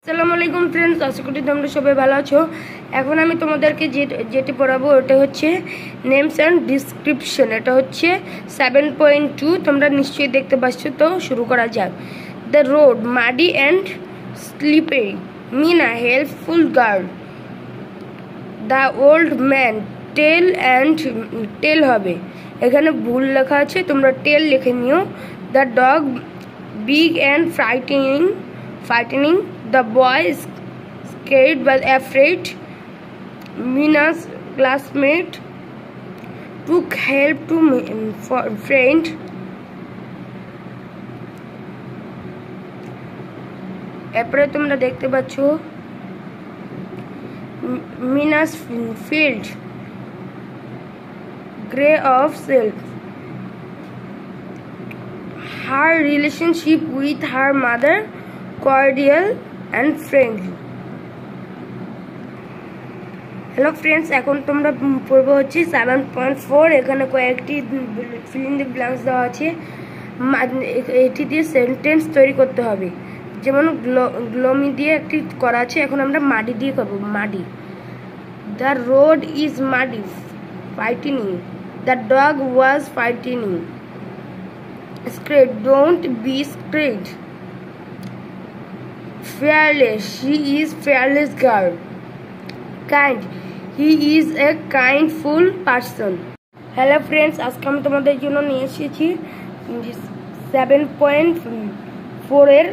আসসালামু আলাইকুম ফ্রেন্ডস, আশা করি তোমরা সবাই ভালো আছো। এখন আমি তোমাদেরকে যেটি পড়াবো ওটা হচ্ছে নেমস অ্যান্ড ডিসক্রিপশন। এটা হচ্ছে 7.2। তোমরা নিশ্চয়ই দেখতে পাচ্ছ, তো শুরু করা যাক। The road muddy and slippery, Mina helpful girl. The old man tall হবে, এখানে ভুল লেখা আছে, তোমরা টেল লিখে নিও। The dog big and frightening. The boy is scared but afraid. Mina's classmate took help to friend. এরপরে তোমরা দেখতে পাচ্ছ Mina's field gray of self. Her relationship with her mother cordial and friendly. Hello friends, এখন তোমরা পড়বো হচ্ছে 7.4। এখানে কয়েকটি ফিল ইন দ্য ব্ল্যাঙ্কস দেওয়া আছে। এটি দিয়ে সেন্টেন্স তৈরি করতে হবে। যেমন গ্লোমি দিয়ে একটি করা আছে, এখন আমরা মাডি দিয়ে করবো। Muddy, the road is muddy frightening. The dog was frightening. Scared, don't be scared. Fearless, she is fearless girl. Kind, he is a kindful person. Hello friends, আজকে আমি তোমাদের জন্য নিয়ে এসেছি 7.4 এর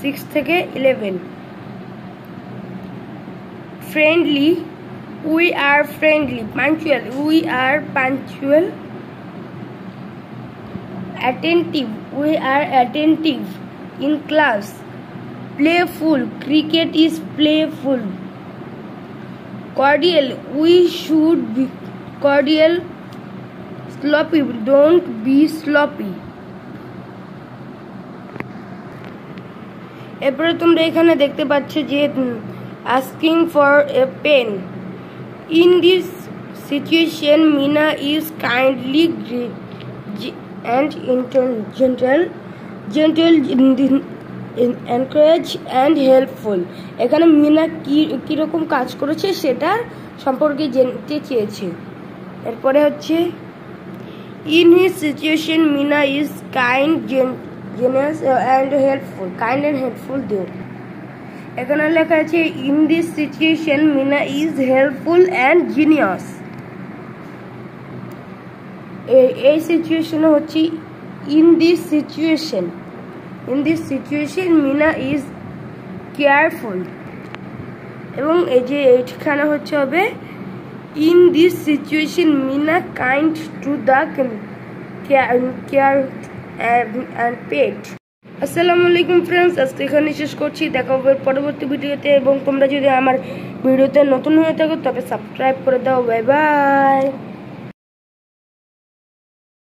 6 থেকে 11। Friendly, we are friendly. Punctual, we are punctual. Attentive, we are attentive in class. Playful, cricket is playful. Cordial, we should be cordial. Sloppy, don't be sloppy. এরপরে তোমরা এখানে দেখতে পাচ্ছ যে asking for a pen. In this situation, Mina is kindly and gentle, encourage and helpful. এখানে মিনা কিরকম কাজ করেছে সেটা সম্পর্কে জানতে চেয়েছে। এরপরে হচ্ছে in his situation Mina is kind, generous and helpful. Kind and helpful দিও। এখানে লেখা আছে in this situation Mina is helpful and generous। এই সিচুয়েশনে হচ্ছে in this situation Mina is careful, এবং এই যে এইখানে হচ্ছে হবে in this situation Mina kind to the care and pet. আসসালামু আলাইকুম ফ্রেন্ডস, আজকে এখানে শেষ করছি। দেখা হবে পরবর্তী ভিডিওতে, এবং তোমরা যদি আমার ভিডিওতে নতুন হয়ে থাকো তবে সাবস্ক্রাইব করে দাও। Bye bye.